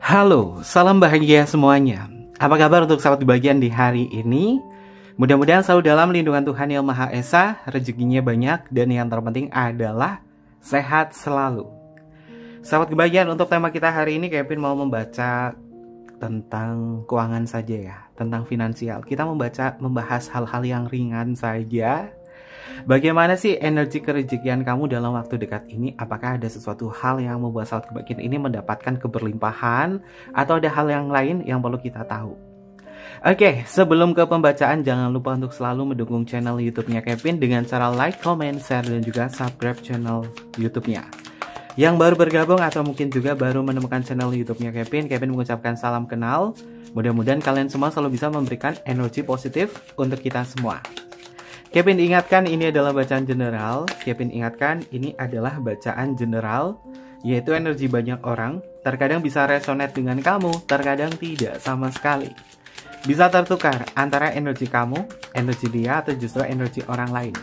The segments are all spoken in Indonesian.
Halo, salam bahagia semuanya. Apa kabar untuk sahabat kebahagiaan di hari ini? Mudah-mudahan selalu dalam lindungan Tuhan Yang Maha Esa, rezekinya banyak, dan yang terpenting adalah sehat selalu. Sahabat kebahagiaan, untuk tema kita hari ini Kevin mau membaca tentang keuangan saja ya, tentang finansial. Kita membahas hal-hal yang ringan saja. Bagaimana sih energi kerezekian kamu dalam waktu dekat ini? Apakah ada sesuatu hal yang membuat sahabat kebahagiaan ini mendapatkan keberlimpahan? Atau ada hal yang lain yang perlu kita tahu? Oke, sebelum ke pembacaan, jangan lupa untuk selalu mendukung channel YouTube-nya Kevin dengan cara like, comment, share, dan juga subscribe channel YouTube-nya. Yang baru bergabung atau mungkin juga baru menemukan channel YouTube-nya Kevin mengucapkan salam kenal. Mudah-mudahan kalian semua selalu bisa memberikan energi positif untuk kita semua. Kevin ingatkan ini adalah bacaan general. Kevin ingatkan ini adalah bacaan general, yaitu energi banyak orang. Terkadang bisa resonate dengan kamu, terkadang tidak sama sekali. Bisa tertukar antara energi kamu, energi dia, atau justru energi orang lain.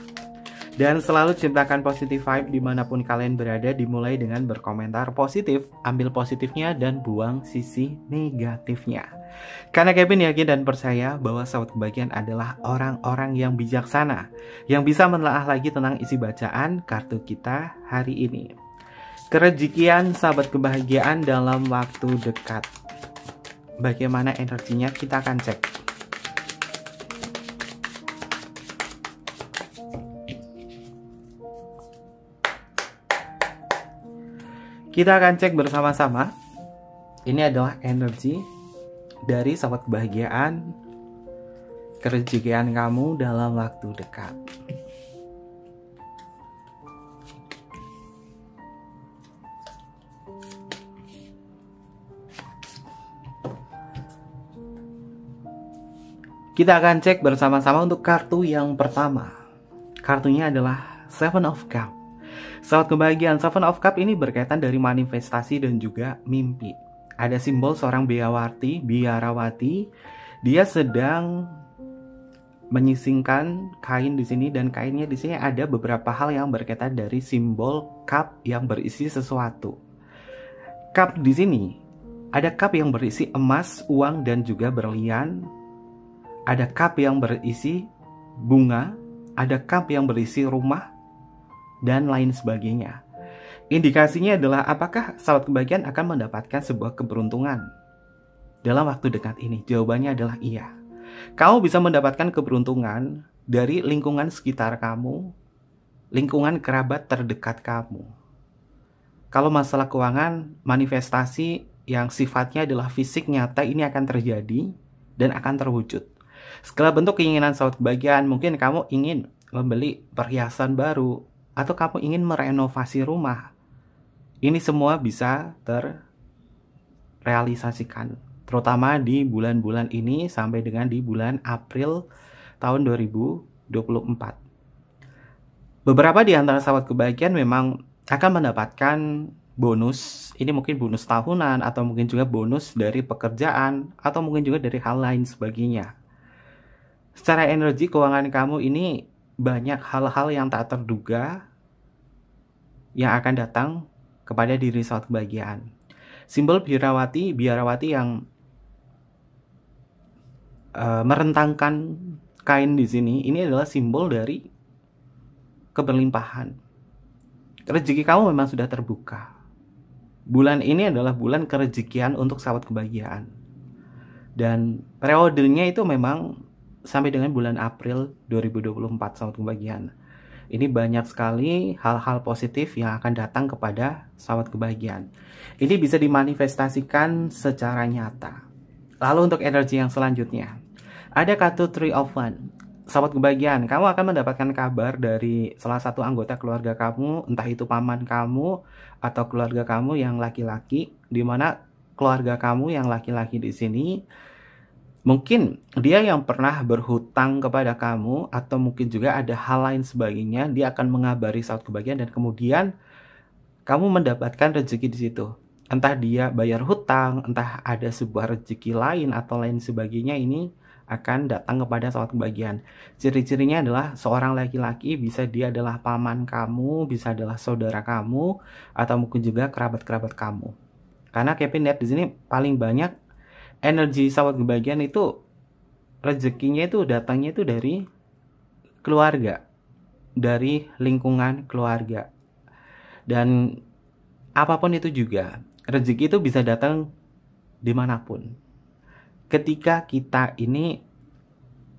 Dan selalu ciptakan positive vibe dimanapun kalian berada, dimulai dengan berkomentar positif, ambil positifnya dan buang sisi negatifnya. Karena Kevin yakin dan percaya bahwa sahabat kebahagiaan adalah orang-orang yang bijaksana, yang bisa menelaah lagi tentang isi bacaan kartu kita hari ini. Kerezekian sahabat kebahagiaan dalam waktu dekat. Bagaimana energinya kita akan cek. Kita akan cek bersama-sama. Ini adalah energi dari sahabat kebahagiaan, kerezekian kamu dalam waktu dekat. Kita akan cek bersama-sama untuk kartu yang pertama. Kartunya adalah Seven of Cups. Sahabat kebahagiaan, Seven of Cups ini berkaitan dari manifestasi dan juga mimpi. Ada simbol seorang biarawati. Dia sedang menyisingkan kain di sini, dan kainnya di sini ada beberapa hal yang berkaitan dari simbol cup yang berisi sesuatu. Cup di sini ada cup yang berisi emas, uang, dan juga berlian. Ada cup yang berisi bunga, ada cup yang berisi rumah, dan lain sebagainya. Indikasinya adalah apakah sahabat kebahagiaan akan mendapatkan sebuah keberuntungan dalam waktu dekat ini? Jawabannya adalah iya. Kamu bisa mendapatkan keberuntungan dari lingkungan sekitar kamu, lingkungan kerabat terdekat kamu. Kalau masalah keuangan, manifestasi yang sifatnya adalah fisik nyata ini akan terjadi dan akan terwujud. Segala bentuk keinginan sahabat kebahagiaan, mungkin kamu ingin membeli perhiasan baru, atau kamu ingin merenovasi rumah. Ini semua bisa terrealisasikan, terutama di bulan-bulan ini sampai dengan di bulan April tahun 2024. Beberapa di antara sahabat kebahagiaan memang akan mendapatkan bonus. Ini mungkin bonus tahunan, atau mungkin juga bonus dari pekerjaan, atau mungkin juga dari hal lain sebagainya. Secara energi keuangan kamu ini banyak hal-hal yang tak terduga yang akan datang kepada diri sahabat kebahagiaan. Simbol biarawati yang merentangkan kain di sini, ini adalah simbol dari keberlimpahan. Rezeki kamu memang sudah terbuka. Bulan ini adalah bulan kerezekian untuk sahabat kebahagiaan. Dan periodenya itu memang sampai dengan bulan April 2024 sahabat kebahagiaan. Ini banyak sekali hal-hal positif yang akan datang kepada sahabat kebahagiaan. Ini bisa dimanifestasikan secara nyata. Lalu untuk energi yang selanjutnya, ada kartu Three of Wands. Sahabat kebahagiaan, kamu akan mendapatkan kabar dari salah satu anggota keluarga kamu, entah itu paman kamu atau keluarga kamu yang laki-laki, di mana keluarga kamu yang laki-laki di sini mungkin dia yang pernah berhutang kepada kamu, atau mungkin juga ada hal lain sebagainya. Dia akan mengabari sahabat kebahagiaan, dan kemudian kamu mendapatkan rezeki di situ. Entah dia bayar hutang, entah ada sebuah rezeki lain atau lain sebagainya, ini akan datang kepada sahabat kebahagiaan. Ciri-cirinya adalah seorang laki-laki, bisa dia adalah paman kamu, bisa adalah saudara kamu, atau mungkin juga kerabat-kerabat kamu. Karena Kevin lihat di sini paling banyak energi sahabat kebahagiaan itu rezekinya itu datangnya itu dari keluarga, dari lingkungan keluarga. Dan apapun itu juga, rezeki itu bisa datang dimanapun. Ketika kita ini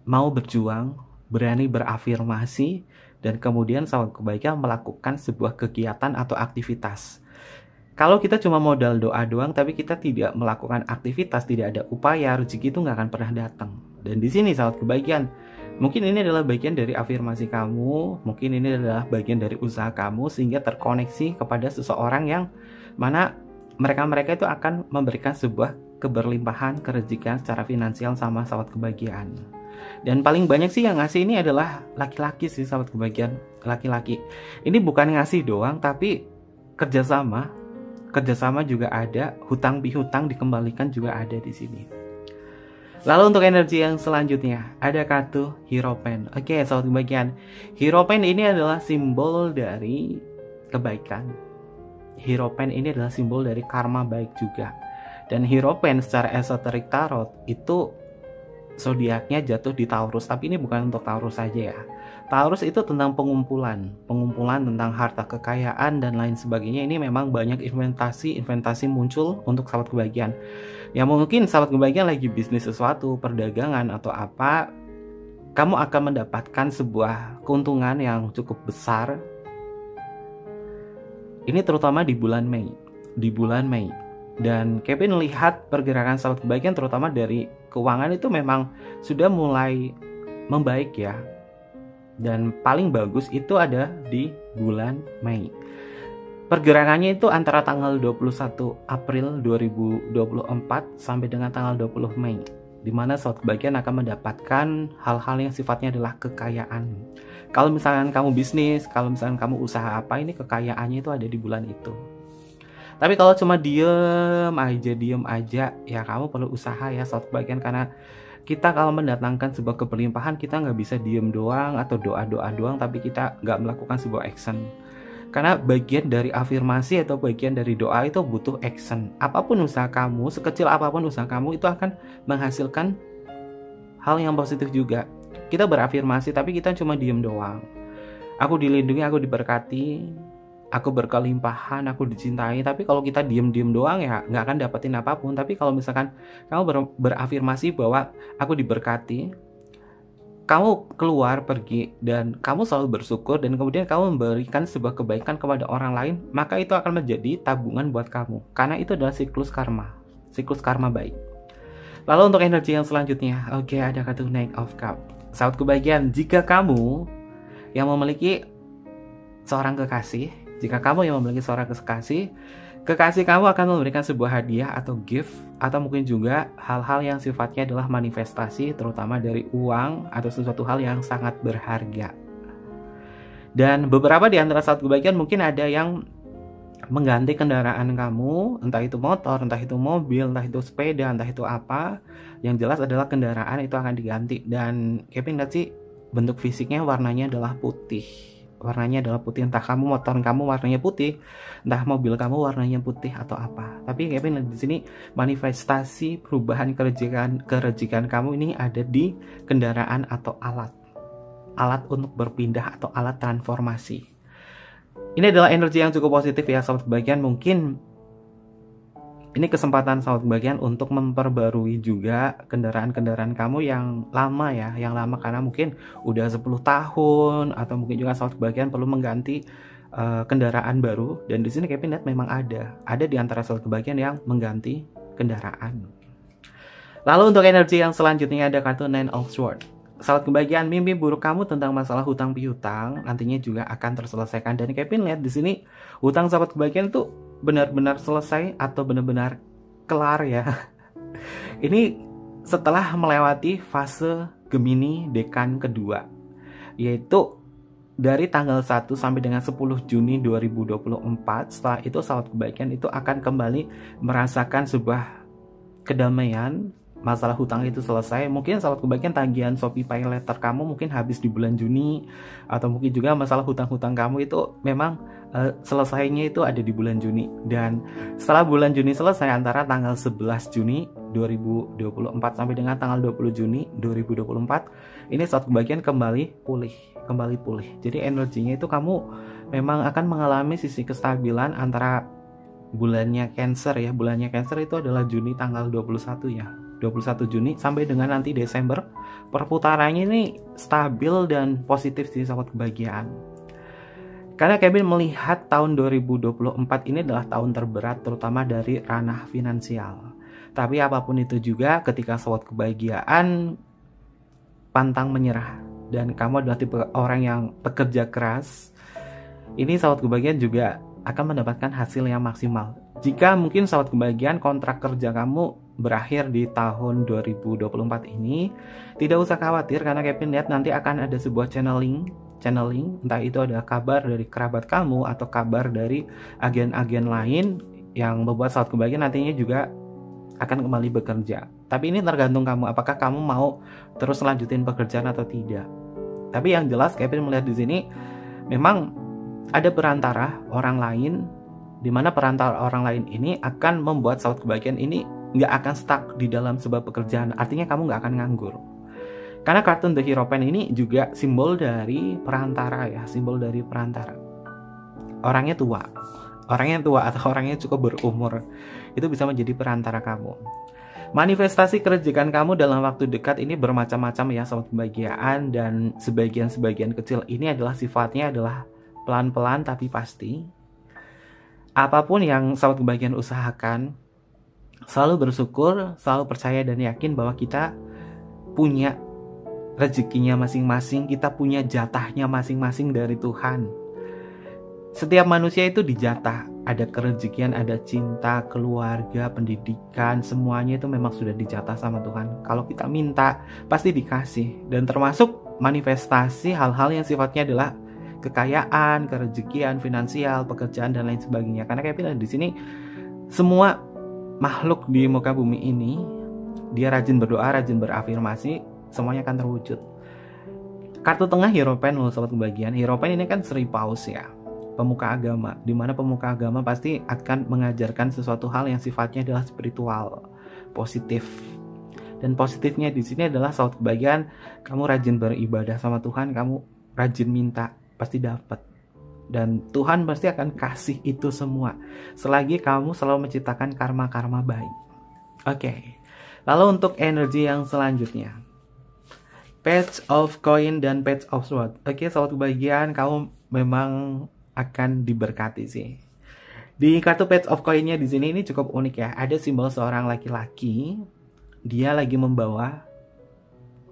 mau berjuang, berani berafirmasi, dan kemudian sahabat kebahagiaan melakukan sebuah kegiatan atau aktivitas. Kalau kita cuma modal doa doang, tapi kita tidak melakukan aktivitas, tidak ada upaya, rezeki itu nggak akan pernah datang. Dan di sini sahabat kebahagiaan, mungkin ini adalah bagian dari afirmasi kamu, mungkin ini adalah bagian dari usaha kamu, sehingga terkoneksi kepada seseorang yang mana mereka itu akan memberikan sebuah keberlimpahan, kerezekian secara finansial sama sahabat kebahagiaan. Dan paling banyak sih yang ngasih ini adalah laki-laki sih sahabat kebahagiaan, laki-laki. Ini bukan ngasih doang, tapi kerjasama juga ada, hutang pihutang dikembalikan juga ada di sini. Lalu untuk energi yang selanjutnya ada kartu Hierophant. Oke, sahabat kebahagiaan, Hierophant ini adalah simbol dari kebaikan. Hierophant ini adalah simbol dari karma baik juga. Dan Hierophant secara esoterik tarot itu zodiaknya jatuh di Taurus, tapi ini bukan untuk Taurus saja ya. Taurus itu tentang pengumpulan tentang harta kekayaan dan lain sebagainya. Ini memang banyak investasi muncul untuk sahabat kebahagiaan. Ya mungkin sahabat kebahagiaan lagi bisnis sesuatu, perdagangan atau apa, kamu akan mendapatkan sebuah keuntungan yang cukup besar. Ini terutama di bulan Mei. Dan Kevin lihat pergerakan sahabat kebahagiaan terutama dari keuangan itu memang sudah mulai membaik ya. Dan paling bagus itu ada di bulan Mei. Pergerakannya itu antara tanggal 21 April 2024 sampai dengan tanggal 20 Mei. Di mana sahabat kebahagiaan akan mendapatkan hal-hal yang sifatnya adalah kekayaan. Kalau misalkan kamu bisnis, kalau misalkan kamu usaha apa, ini kekayaannya itu ada di bulan itu. Tapi kalau cuma diem aja, ya kamu perlu usaha ya sahabat kebahagiaan. Karena kita kalau mendatangkan sebuah keberlimpahan, kita nggak bisa diem doang atau doa-doa doang, tapi kita nggak melakukan sebuah action. Karena bagian dari afirmasi atau bagian dari doa itu butuh action. Apapun usaha kamu, sekecil apapun usaha kamu, itu akan menghasilkan hal yang positif juga. Kita berafirmasi, tapi kita cuma diem doang. Aku dilindungi, aku diberkati, aku berkelimpahan, aku dicintai. Tapi kalau kita diem-diem doang ya nggak akan dapetin apapun. Tapi kalau misalkan kamu berafirmasi bahwa aku diberkati, kamu keluar pergi dan kamu selalu bersyukur, dan kemudian kamu memberikan sebuah kebaikan kepada orang lain, maka itu akan menjadi tabungan buat kamu. Karena itu adalah siklus karma baik. Lalu untuk energi yang selanjutnya, oke, ada kartu Knight of Cup. Sahabat kebahagiaan, jika kamu yang memiliki seorang kekasih, kekasih kamu akan memberikan sebuah hadiah atau gift, atau mungkin juga hal-hal yang sifatnya adalah manifestasi, terutama dari uang atau sesuatu hal yang sangat berharga. Dan beberapa di antara sahabat kebahagiaan mungkin ada yang mengganti kendaraan kamu, entah itu motor, entah itu mobil, entah itu sepeda, entah itu apa. Yang jelas adalah kendaraan itu akan diganti. Dan Kevin lihat sih bentuk fisiknya warnanya adalah putih. Entah kamu motor kamu warnanya putih, entah mobil kamu warnanya putih atau apa. Tapi Kevin di sini manifestasi perubahan kerejekan kamu ini ada di kendaraan atau alat untuk berpindah atau alat transformasi. Ini adalah energi yang cukup positif ya sahabat kebahagiaan. Mungkin ini kesempatan sahabat kebahagiaan untuk memperbarui juga kendaraan-kendaraan kamu yang lama ya, karena mungkin udah 10 tahun, atau mungkin juga sahabat kebahagiaan perlu mengganti kendaraan baru. Dan di sini Kevin lihat memang ada di antara sahabat kebahagiaan yang mengganti kendaraan. Lalu untuk energi yang selanjutnya ada kartu Nine of Swords. Sahabat kebahagiaan, mimpi buruk kamu tentang masalah hutang piutang nantinya juga akan terselesaikan. Dan Kevin lihat di sini hutang sahabat kebahagiaan itu benar-benar selesai atau benar-benar kelar ya. Ini setelah melewati fase Gemini dekan kedua, yaitu dari tanggal 1 sampai dengan 10 Juni 2024. Setelah itu sahabat kebahagiaan itu akan kembali merasakan sebuah kedamaian, masalah hutang itu selesai. Mungkin sahabat kebagian tagihan Shopee Pay Later kamu mungkin habis di bulan Juni, atau mungkin juga masalah hutang-hutang kamu itu memang selesainya itu ada di bulan Juni. Dan setelah bulan Juni selesai, antara tanggal 11 Juni 2024 sampai dengan tanggal 20 Juni 2024, ini sahabat kebagian kembali pulih. Jadi energinya itu kamu memang akan mengalami sisi kestabilan antara bulannya Cancer ya. Bulannya Cancer itu adalah Juni tanggal 21 ya. 21 Juni sampai dengan nanti Desember, perputarannya ini stabil dan positif sih sahabat kebahagiaan. Karena Kevin melihat tahun 2024 ini adalah tahun terberat terutama dari ranah finansial. Tapi apapun itu juga, ketika sahabat kebahagiaan pantang menyerah dan kamu adalah tipe orang yang pekerja keras, ini sahabat kebahagiaan juga akan mendapatkan hasil yang maksimal. Jika mungkin sahabat kebahagiaan kontrak kerja kamu berakhir di tahun 2024 ini, tidak usah khawatir karena Kevin lihat nanti akan ada sebuah channeling, entah itu ada kabar dari kerabat kamu atau kabar dari agen-agen lain yang membuat sahabat kebahagiaan nantinya juga akan kembali bekerja. Tapi ini tergantung kamu, apakah kamu mau terus lanjutin pekerjaan atau tidak. Tapi yang jelas Kevin melihat di sini memang ada perantara orang lain, di mana perantara orang lain ini akan membuat sahabat kebahagiaan ini nggak akan stuck di dalam sebuah pekerjaan. Artinya kamu nggak akan nganggur. Karena kartun The Hierophant ini juga simbol dari perantara ya, simbol dari perantara. Orangnya tua atau orangnya cukup berumur, itu bisa menjadi perantara kamu. Manifestasi kerejekan kamu dalam waktu dekat ini bermacam-macam ya sahabat kebahagiaan, dan sebagian kecil ini adalah sifatnya adalah pelan-pelan tapi pasti. Apapun yang sahabat kebahagiaan usahakan, selalu bersyukur, selalu percaya dan yakin bahwa kita punya rezekinya masing-masing, kita punya jatahnya masing-masing dari Tuhan. Setiap manusia itu dijatah, ada kerezekian, ada cinta, keluarga, pendidikan, semuanya itu memang sudah dijatah sama Tuhan. Kalau kita minta, pasti dikasih. Dan termasuk manifestasi hal-hal yang sifatnya adalah kekayaan, kerezekian, finansial, pekerjaan dan lain sebagainya. Karena kayak bilang di sini, semua makhluk di muka bumi ini, dia rajin berdoa, rajin berafirmasi, semuanya akan terwujud. Kartu tengah Hierophant loh sobat kebahagiaan. Hierophant ini kan Sri Paus ya, pemuka agama, dimana pemuka agama pasti akan mengajarkan sesuatu hal yang sifatnya adalah spiritual, positif. Dan positifnya di sini adalah sahabat kebahagiaan, kamu rajin beribadah sama Tuhan, kamu rajin minta, pasti dapat. Dan Tuhan pasti akan kasih itu semua selagi kamu selalu menciptakan karma-karma baik. Oke. Lalu untuk energi yang selanjutnya, Page of Coin dan Page of Sword. Oke, sahabat kebahagiaan, kamu memang akan diberkati sih. Di kartu Page of Coin-nya di sini ini cukup unik ya. Ada simbol seorang laki-laki, dia lagi membawa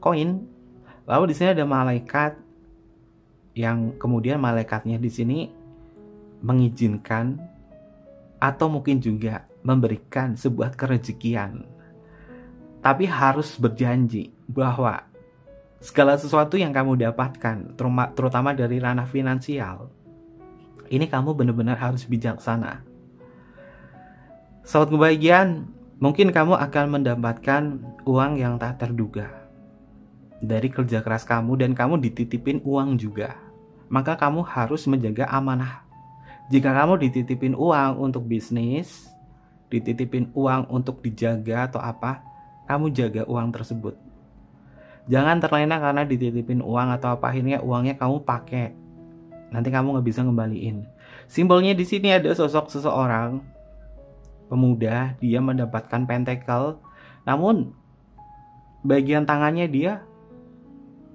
koin. Lalu di sini ada malaikat yang kemudian malaikatnya di sini mengizinkan atau mungkin juga memberikan sebuah kerezekian. Tapi harus berjanji bahwa segala sesuatu yang kamu dapatkan, terutama dari ranah finansial, ini kamu benar-benar harus bijaksana. Sahabat kebahagiaan, mungkin kamu akan mendapatkan uang yang tak terduga dari kerja keras kamu, dan kamu dititipin uang juga. Maka kamu harus menjaga amanah. Jika kamu dititipin uang untuk bisnis, dititipin uang untuk dijaga atau apa, kamu jaga uang tersebut. Jangan terlena karena dititipin uang atau apa, akhirnya uangnya kamu pakai, nanti kamu nggak bisa ngembaliin. Simbolnya di sini ada sosok seseorang pemuda, dia mendapatkan pentacle, namun bagian tangannya dia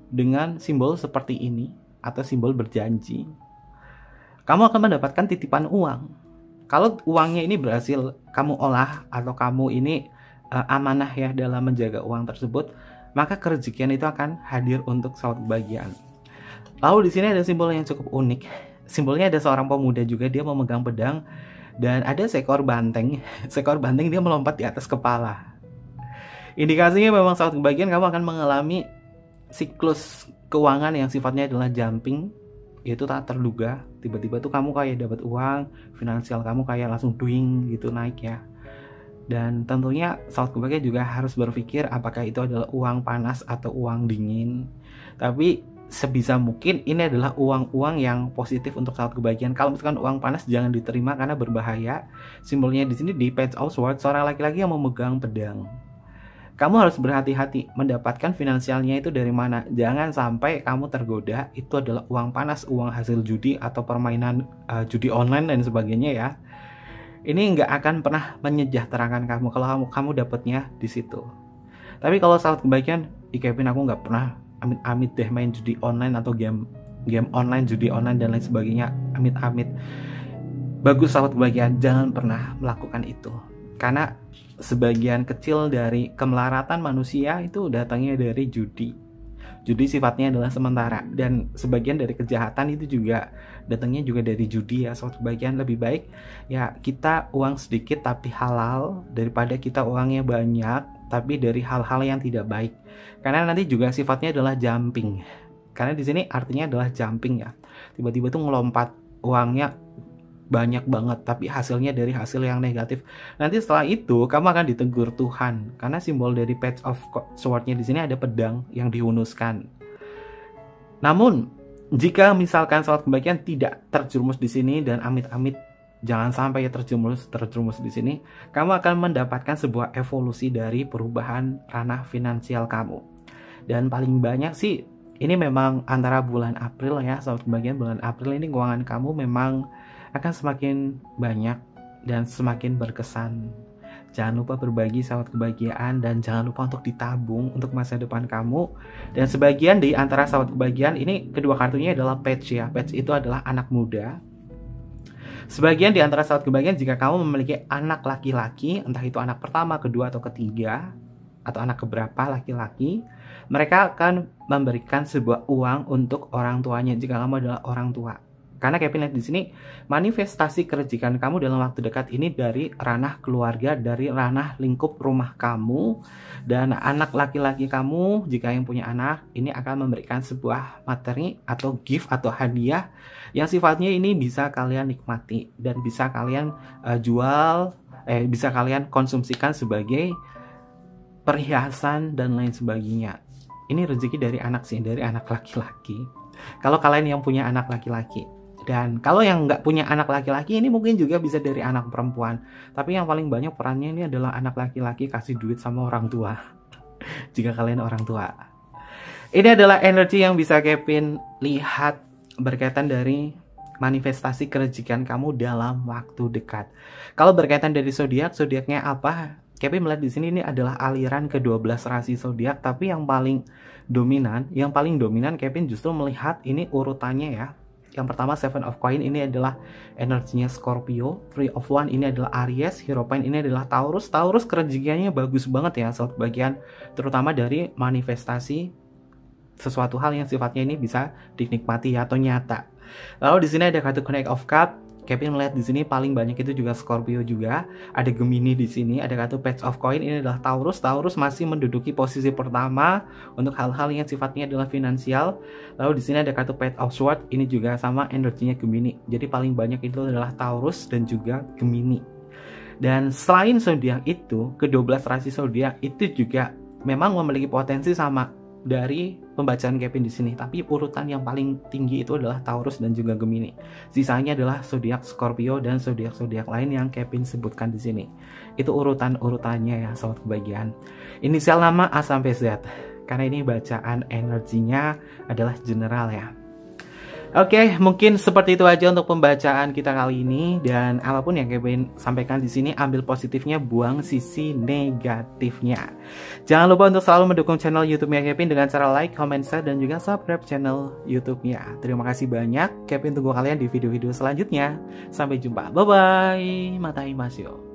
dengan simbol seperti ini atau simbol berjanji. Kamu akan mendapatkan titipan uang. Kalau uangnya ini berhasil kamu olah atau kamu ini amanah ya dalam menjaga uang tersebut, maka kerezekian itu akan hadir untuk sahabat kebahagiaan. Lalu di sini ada simbol yang cukup unik. Simbolnya ada seorang pemuda juga, dia memegang pedang dan ada seekor banteng. Seekor banteng dia melompat di atas kepala. Indikasinya memang sahabat kebahagiaan kamu akan mengalami siklus keuangan yang sifatnya adalah jumping, yaitu tak terduga. Tiba-tiba tuh kamu kayak dapat uang, finansial kamu kayak langsung doing gitu naik ya. Dan tentunya sahabat kebahagiaan juga harus berpikir apakah itu adalah uang panas atau uang dingin. Tapi sebisa mungkin ini adalah uang-uang yang positif untuk sahabat kebahagiaan. Kalau misalkan uang panas jangan diterima karena berbahaya. Simbolnya di sini di Page of Swords, seorang laki-laki yang memegang pedang. Kamu harus berhati-hati mendapatkan finansialnya itu dari mana. Jangan sampai kamu tergoda itu adalah uang panas, uang hasil judi atau permainan judi online dan sebagainya ya. Ini nggak akan pernah menyejahterakan kamu kalau kamu dapatnya di situ. Tapi kalau sahabat kebahagiaan, Kevin aku nggak pernah amit-amit deh main judi online atau game online, judi online dan lain sebagainya, amit-amit. Bagus sahabat kebahagiaan, jangan pernah melakukan itu. Karena sebagian kecil dari kemelaratan manusia itu datangnya dari judi. Judi sifatnya adalah sementara, dan sebagian dari kejahatan itu juga datangnya juga dari judi ya. Sahabat kebahagiaan, lebih baik ya kita uang sedikit tapi halal daripada kita uangnya banyak tapi dari hal-hal yang tidak baik. Karena nanti juga sifatnya adalah jumping. Karena di sini artinya adalah jumping ya. Tiba-tiba tuh ngelompat, uangnya banyak banget tapi hasilnya dari hasil yang negatif. Nanti setelah itu kamu akan ditegur Tuhan karena simbol dari Page of Swords-nya di sini ada pedang yang dihunuskan. Namun jika misalkan sahabat kebahagiaan tidak terjerumus di sini, dan amit-amit jangan sampai terjerumus di sini, kamu akan mendapatkan sebuah evolusi dari perubahan ranah finansial kamu. Dan paling banyak sih ini memang antara bulan April ya sahabat kebahagiaan. Bulan April ini keuangan kamu memang akan semakin banyak dan semakin berkesan. Jangan lupa berbagi sahabat kebahagiaan, dan jangan lupa untuk ditabung untuk masa depan kamu. Dan sebagian di antara sahabat kebahagiaan ini kedua kartunya adalah Page ya. Page itu adalah anak muda. Sebagian di antara sahabat kebahagiaan, jika kamu memiliki anak laki-laki, entah itu anak pertama, kedua, atau ketiga, atau anak keberapa laki-laki, mereka akan memberikan sebuah uang untuk orang tuanya jika kamu adalah orang tua. Karena Kevin lihat di sini, manifestasi kerejikan kamu dalam waktu dekat ini dari ranah keluarga, dari ranah lingkup rumah kamu, dan anak laki-laki kamu jika yang punya anak ini akan memberikan sebuah materi atau gift atau hadiah yang sifatnya ini bisa kalian nikmati dan bisa kalian bisa kalian konsumsikan sebagai perhiasan dan lain sebagainya. Ini rezeki dari anak sih, dari anak laki-laki. Kalau kalian yang punya anak laki-laki. Dan kalau yang nggak punya anak laki-laki, ini mungkin juga bisa dari anak perempuan. Tapi yang paling banyak perannya ini adalah anak laki-laki kasih duit sama orang tua. Jika kalian orang tua. Ini adalah energi yang bisa Kevin lihat berkaitan dari manifestasi kerejikan kamu dalam waktu dekat. Kalau berkaitan dari zodiak, zodiaknya apa? Kevin melihat di sini ini adalah aliran ke-12 rasi zodiak, tapi yang paling dominan Kevin justru melihat ini urutannya ya. Yang pertama Seven of Coin ini adalah energinya Scorpio, Three of One ini adalah Aries, Hierophant ini adalah Taurus. Taurus kerejikannya bagus banget ya sahabat bagian, terutama dari manifestasi sesuatu hal yang sifatnya ini bisa dinikmati atau nyata. Lalu di sini ada kartu Knight of Cups. Kevin melihat di sini paling banyak itu juga Scorpio juga. Ada Gemini di sini, ada kartu Page of Coin ini adalah Taurus. Taurus masih menduduki posisi pertama untuk hal-hal yang sifatnya adalah finansial. Lalu di sini ada kartu Page of Swords, ini juga sama energinya Gemini. Jadi paling banyak itu adalah Taurus dan juga Gemini. Dan selain zodiak itu, ke-12 rasi zodiak itu juga memang memiliki potensi sama dari pembacaan Kevin di sini, tapi urutan yang paling tinggi itu adalah Taurus dan juga Gemini. Sisanya adalah zodiak Scorpio dan zodiak-zodiak lain yang Kevin sebutkan di sini. Itu urutannya ya sobat kebahagiaan. Inisial nama A sampai Z. Karena ini bacaan energinya adalah general ya. Oke, mungkin seperti itu aja untuk pembacaan kita kali ini, dan apapun yang Kevin sampaikan di sini ambil positifnya, buang sisi negatifnya. Jangan lupa untuk selalu mendukung channel YouTube-nya Kevin dengan cara like, comment, share, dan juga subscribe channel YouTube-nya. Terima kasih banyak. Kevin tunggu kalian di video-video selanjutnya. Sampai jumpa. Bye bye. Matai Masyo.